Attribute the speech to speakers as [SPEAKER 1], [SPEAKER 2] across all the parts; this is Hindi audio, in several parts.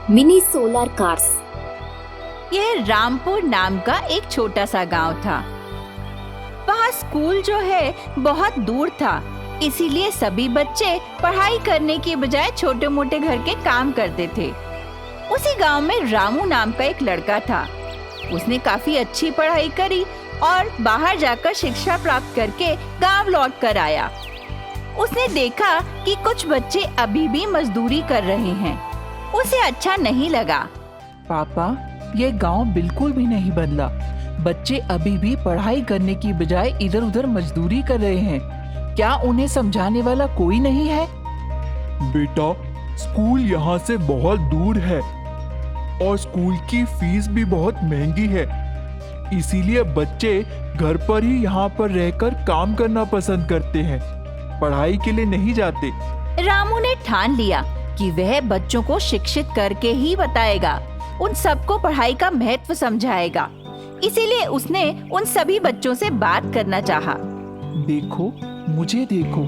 [SPEAKER 1] Mini solar cars.
[SPEAKER 2] यह रामपुर नाम का एक छोटा सा गांव था। वहाँ स्कूल जो है बहुत दूर था, इसीलिए सभी बच्चे पढ़ाई करने के बजाय छोटे मोटे घर के काम करते थे। उसी गांव में रामू नाम का एक लड़का था। उसने काफी अच्छी पढ़ाई करी और बाहर जाकर शिक्षा प्राप्त करके गांव लौट कर आया। उसने देखा कि कुछ बच्चे अभी भी मजदूरी कर रहे हैं। उसे अच्छा नहीं लगा।
[SPEAKER 3] पापा, ये गांव बिल्कुल भी नहीं बदला। बच्चे अभी भी पढ़ाई करने की बजाय इधर उधर मजदूरी कर रहे हैं। क्या उन्हें समझाने वाला कोई नहीं है?
[SPEAKER 4] बेटा, स्कूल यहाँ से बहुत दूर है और स्कूल की फीस भी बहुत महंगी है। इसीलिए बच्चे घर पर ही यहाँ पर रहकर काम करना पसंद करते हैं, पढ़ाई के लिए नहीं जाते।
[SPEAKER 2] रामू ने ठान लिया कि वह बच्चों को शिक्षित करके ही बताएगा, उन सबको पढ़ाई का महत्व समझाएगा। इसीलिए उसने उन सभी बच्चों से बात करना चाहा।
[SPEAKER 3] देखो, मुझे देखो,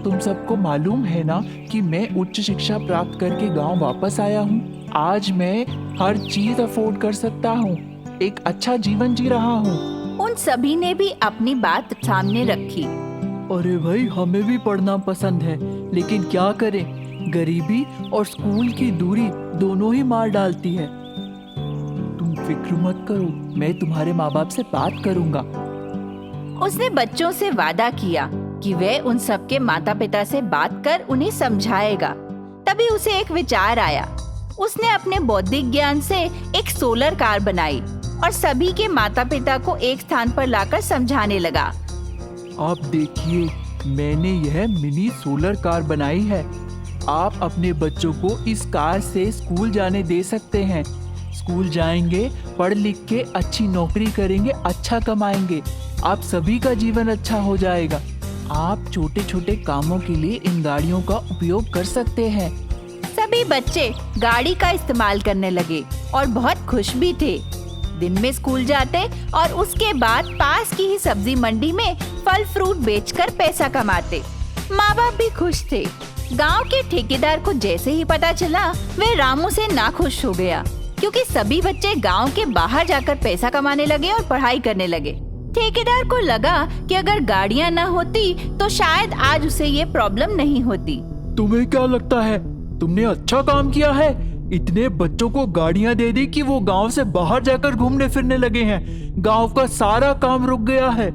[SPEAKER 3] तुम सबको मालूम है ना कि मैं उच्च शिक्षा प्राप्त करके गांव वापस आया हूँ। आज मैं हर चीज अफोर्ड कर सकता हूँ, एक अच्छा जीवन जी रहा हूँ।
[SPEAKER 2] उन सभी ने भी अपनी बात सामने रखी।
[SPEAKER 3] अरे भाई, हमें भी पढ़ना पसंद है, लेकिन क्या करें, गरीबी और स्कूल की दूरी दोनों ही मार डालती है। तुम फिक्र मत करो, मैं तुम्हारे माँ बाप से बात करूँगा।
[SPEAKER 2] उसने बच्चों से वादा किया कि वह उन सबके माता पिता से बात कर उन्हें समझाएगा। तभी उसे एक विचार आया। उसने अपने बौद्धिक ज्ञान से एक सोलर कार बनाई और सभी के माता पिता को एक स्थान पर लाकर समझाने लगा।
[SPEAKER 3] आप देखिए, मैंने यह मिनी सोलर कार बनाई है। आप अपने बच्चों को इस कार से स्कूल जाने दे सकते हैं। स्कूल जाएंगे, पढ़ लिख के अच्छी नौकरी करेंगे, अच्छा कमाएंगे। आप सभी का जीवन अच्छा हो जाएगा। आप छोटे छोटे कामों के लिए इन गाड़ियों का उपयोग कर सकते हैं।
[SPEAKER 2] सभी बच्चे गाड़ी का इस्तेमाल करने लगे और बहुत खुश भी थे। दिन में स्कूल जाते और उसके बाद पास की ही सब्जी मंडी में फल फ्रूट बेचकर पैसा कमाते। माँ बाप भी खुश थे। गांव के ठेकेदार को जैसे ही पता चला, वह रामू से नाखुश हो गया, क्योंकि सभी बच्चे गांव के बाहर जाकर पैसा कमाने लगे और पढ़ाई करने लगे। ठेकेदार को लगा कि अगर गाड़ियाँ न होती तो शायद आज उसे ये प्रॉब्लम नहीं होती।
[SPEAKER 4] तुम्हें क्या लगता है, तुमने अच्छा काम किया है? इतने बच्चों को गाड़ियाँ दे दी कि वो गांव से बाहर जाकर घूमने फिरने लगे हैं। गांव का सारा काम रुक गया है।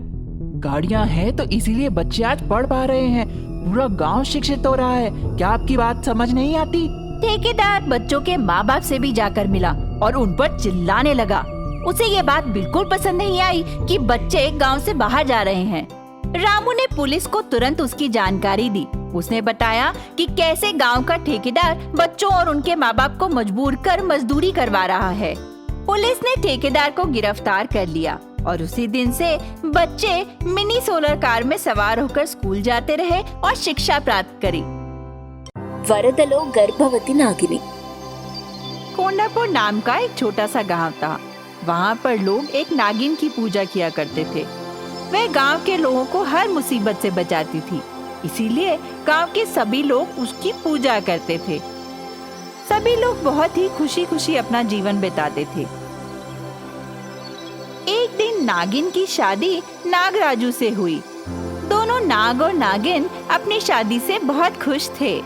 [SPEAKER 3] गाड़ियाँ हैं तो इसीलिए बच्चे आज पढ़ पा रहे हैं। पूरा गांव शिक्षित हो रहा है। क्या आपकी बात समझ नहीं आती?
[SPEAKER 2] ठेकेदार बच्चों के माँ बाप से भी जाकर मिला और उन पर चिल्लाने लगा। उसे ये बात बिल्कुल पसंद नहीं आई कि बच्चे गांव से बाहर जा रहे हैं। रामू ने पुलिस को तुरंत उसकी जानकारी दी। उसने बताया कि कैसे गांव का ठेकेदार बच्चों और उनके माँ बाप को मजबूर कर मजदूरी करवा रहा है। पुलिस ने ठेकेदार को गिरफ्तार कर लिया और उसी दिन से बच्चे मिनी सोलर कार में सवार होकर स्कूल जाते रहे और शिक्षा प्राप्त करी।
[SPEAKER 1] वरदलो गर्भवती नागिनी।
[SPEAKER 2] कोंडापुर नाम का एक छोटा सा गांव था। वहाँ पर लोग एक नागिन की पूजा किया करते थे। वह गांव के लोगों को हर मुसीबत से बचाती थी, इसीलिए गांव के सभी लोग उसकी पूजा करते थे। सभी लोग बहुत ही खुशी खुशी अपना जीवन बिताते थे। एक दिन नागिन की शादी नागराजू से हुई। दोनों नाग और नागिन अपनी शादी से बहुत खुश थे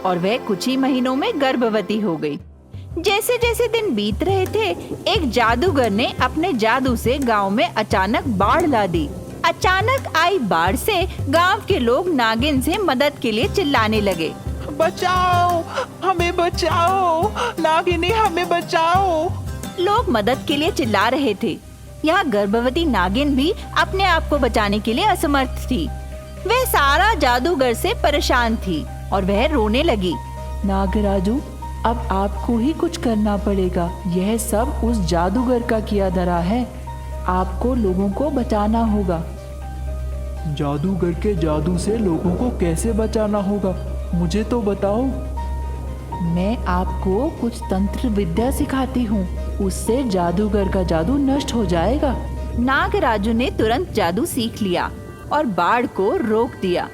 [SPEAKER 2] और वह कुछ ही महीनों में गर्भवती हो गई। जैसे जैसे दिन बीत रहे थे, एक जादूगर ने अपने जादू से गांव में अचानक बाढ़ ला दी। अचानक आई बाढ़ से गांव के लोग नागिन से मदद के लिए चिल्लाने लगे।
[SPEAKER 3] बचाओ, हमें बचाओ, नागिनी हमें बचाओ।
[SPEAKER 2] लोग मदद के लिए चिल्ला रहे थे। यहाँ गर्भवती नागिन भी अपने आप को बचाने के लिए असमर्थ थी। वह सारा जादूगर से परेशान थी और वह रोने लगी।
[SPEAKER 3] नागराजू, अब आपको ही कुछ करना पड़ेगा। यह सब उस जादूगर का किया धरा है। आपको लोगों को बचाना होगा।
[SPEAKER 4] जादूगर के जादू से लोगों को कैसे बचाना होगा, मुझे तो बताओ।
[SPEAKER 3] मैं आपको कुछ तंत्र विद्या सिखाती हूँ, उससे जादूगर का जादू नष्ट हो जाएगा।
[SPEAKER 2] नागराजू ने तुरंत जादू सीख लिया और बाढ़ को रोक दिया।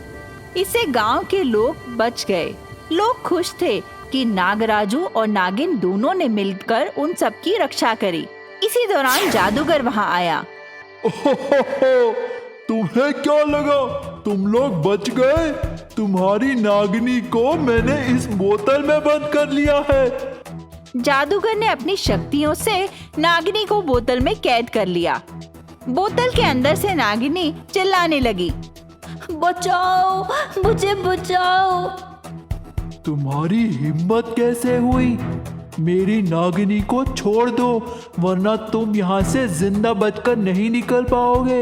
[SPEAKER 2] इससे गांव के लोग बच गए। लोग खुश थे कि नागराजू और नागिन दोनों ने मिलकर उन सबकी रक्षा करी। इसी दौरान जादूगर वहां आया।
[SPEAKER 4] ओहो, तुम्हें क्या लगा तुम लोग बच गए? तुम्हारी नागिनी को मैंने इस बोतल में बंद कर लिया है।
[SPEAKER 2] जादूगर ने अपनी शक्तियों से नागिनी को बोतल में कैद कर लिया। बोतल के अंदर से नागिनी चिल्लाने लगी,
[SPEAKER 1] बचाओ, मुझे बचाओ।
[SPEAKER 3] तुम्हारी हिम्मत कैसे हुई? मेरी नागिनी को छोड़ दो, वरना तुम यहाँ से जिंदा बचकर नहीं निकल पाओगे।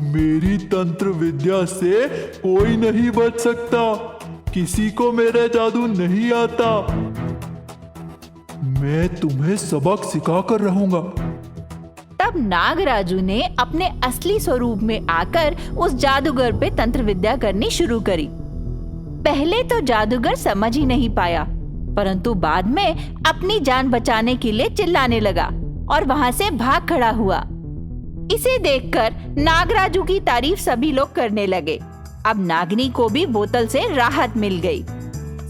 [SPEAKER 4] मेरी तंत्र विद्या से कोई नहीं बच सकता। किसी को मेरा जादू नहीं आता। मैं तुम्हें सबक सिखा कर रहूंगा।
[SPEAKER 2] तब नागराजू ने अपने असली स्वरूप में आकर उस जादूगर पे तंत्र विद्या करनी शुरू करी। पहले तो जादूगर समझ ही नहीं पाया, परंतु बाद में अपनी जान बचाने के लिए चिल्लाने लगा और वहां से भाग खड़ा हुआ। इसे देखकर नागराजू की तारीफ सभी लोग करने लगे। अब नागिनी को भी बोतल से राहत मिल गई।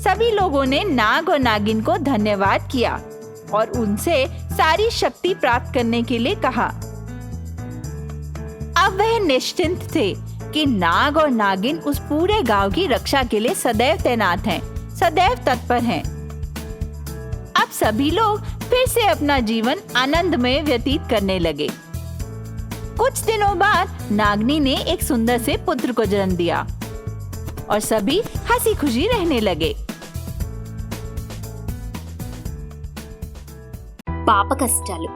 [SPEAKER 2] सभी लोगों ने नाग और नागिन को धन्यवाद किया और उनसे सारी शक्ति प्राप्त करने के लिए कहा। अब वह निश्चिंत थे कि नाग और नागिन उस पूरे गांव की रक्षा के लिए सदैव तैनात हैं, सदैव तत्पर हैं। अब सभी लोग फिर से अपना जीवन आनंद में व्यतीत करने लगे। कुछ दिनों बाद नागिनी ने एक सुंदर से पुत्र को जन्म दिया और सभी हंसी खुशी रहने लगे।
[SPEAKER 1] పాప కష్టాలు।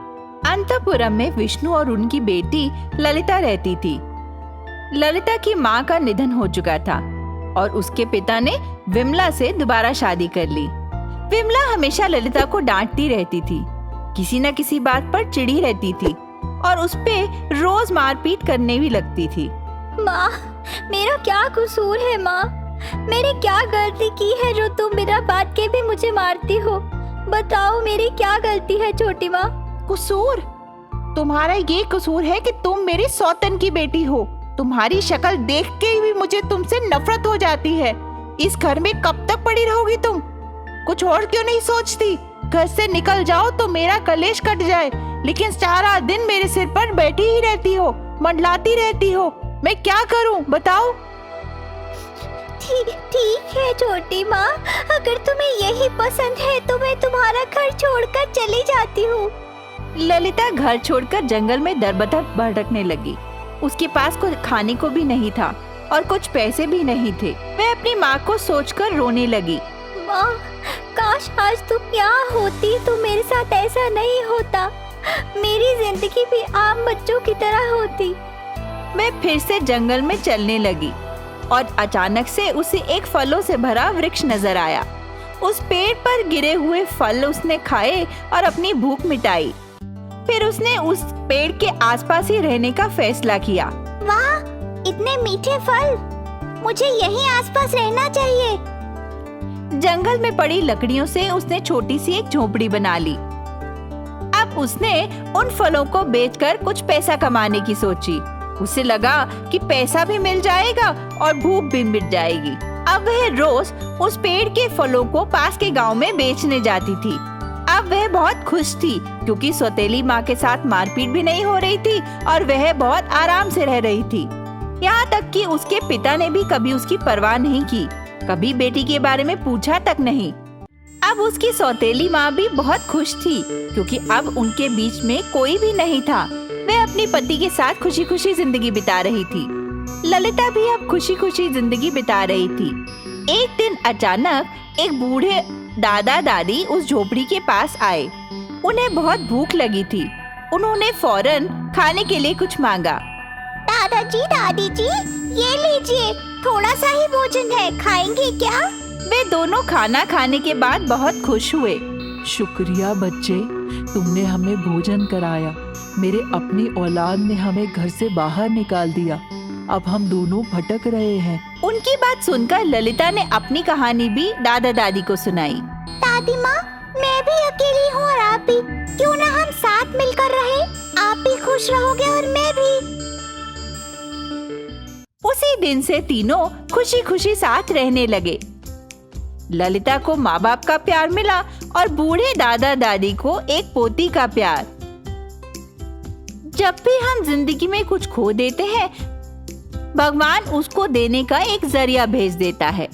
[SPEAKER 2] अंतपुरम में विष्णु और उनकी बेटी ललिता रहती थी। ललिता की माँ का निधन हो चुका था और उसके पिता ने विमला से दोबारा शादी कर ली। विमला हमेशा ललिता को डांटती रहती थी, किसी न किसी बात पर चिढ़ी रहती थी और उस पे रोज मारपीट करने भी लगती थी।
[SPEAKER 5] माँ, मेरा क्या कसूर है माँ? मैंने क्या गलती की है जो तुम बिना बात के भी मुझे मारती हो? बताओ मेरी क्या गलती है छोटी माँ?
[SPEAKER 2] कसूर? तुम्हारा ये कसूर है कि तुम मेरी सौतन की बेटी हो। तुम्हारी शक्ल देख के भी मुझे तुमसे नफरत हो जाती है। इस घर में कब तक पड़ी रहोगी तुम? कुछ और क्यों नहीं सोचती? घर से निकल जाओ तो मेरा कलेश कट जाए, लेकिन सारा दिन मेरे सिर पर बैठी ही रहती हो, मंडलाती रहती हो। मैं क्या करूं बताओ?
[SPEAKER 5] ठीक है छोटी माँ, अगर तुम्हें यही पसंद है तो मैं तुम्हारा घर छोड़कर चली जाती हूँ।
[SPEAKER 2] ललिता घर छोड़कर जंगल में दर-बदर भटकने लगी। उसके पास कुछ खाने को भी नहीं था और कुछ पैसे भी नहीं थे। वह अपनी माँ को सोचकर रोने लगी।
[SPEAKER 5] माँ, काश आज तुम यहाँ होती तो मेरे साथ ऐसा नहीं होता। मेरी जिंदगी भी आम बच्चों की तरह होती।
[SPEAKER 2] वह फिर से जंगल में चलने लगी और अचानक से उसे एक फलों से भरा वृक्ष नजर आया। उस पेड़ पर गिरे हुए फल उसने खाए और अपनी भूख मिटाई। फिर उसने उस पेड़ के आसपास ही रहने का फैसला किया।
[SPEAKER 5] वाह, इतने मीठे फल! मुझे यहीं आसपास रहना चाहिए।
[SPEAKER 2] जंगल में पड़ी लकड़ियों से उसने छोटी सी एक झोपड़ी बना ली। अब उसने उन फलों को बेचकर कुछ पैसा कमाने की सोची। उसे लगा कि पैसा भी मिल जाएगा और भूख भी मिट जाएगी। अब वह रोज उस पेड़ के फलों को पास के गांव में बेचने जाती थी। अब वह बहुत खुश थी क्योंकि सौतेली माँ के साथ मारपीट भी नहीं हो रही थी और वह बहुत आराम से रह रही थी। यहाँ तक कि उसके पिता ने भी कभी उसकी परवाह नहीं की, कभी बेटी के बारे में पूछा तक नहीं। अब उसकी सौतेली माँ भी बहुत खुश थी क्योंकि अब उनके बीच में कोई भी नहीं था। वह अपने पति के साथ खुशी खुशी जिंदगी बिता रही थी। ललिता भी अब खुशी खुशी जिंदगी बिता रही थी। एक दिन अचानक एक बूढ़े दादा दादी उस झोपड़ी के पास आए। उन्हें बहुत भूख लगी थी। उन्होंने फौरन खाने के लिए कुछ मांगा।
[SPEAKER 5] दादाजी, दादी जी, ये लीजिए, थोड़ा सा ही भोजन है, खाएंगे क्या?
[SPEAKER 2] वे दोनों खाना खाने के बाद बहुत खुश हुए।
[SPEAKER 3] शुक्रिया बच्चे, तुमने हमें भोजन कराया। मेरे अपनी औलाद ने हमें घर से बाहर निकाल दिया। अब हम दोनों भटक रहे हैं।
[SPEAKER 2] उनकी बात सुनकर ललिता ने अपनी कहानी भी दादा दादी को सुनाई।
[SPEAKER 5] दादी माँ, मैं भी अकेली हूँ और आप भी। क्यों ना हम साथ मिलकर रहें? आप भी खुश रहोगे और मैं भी।
[SPEAKER 2] उसी दिन से तीनों खुशी खुशी साथ रहने लगे। ललिता को माँ बाप का प्यार मिला और बूढ़े दादा दादी को एक पोती का प्यार। जब भी हम जिंदगी में कुछ खो देते हैं, भगवान उसको देने का एक जरिया भेज देता है।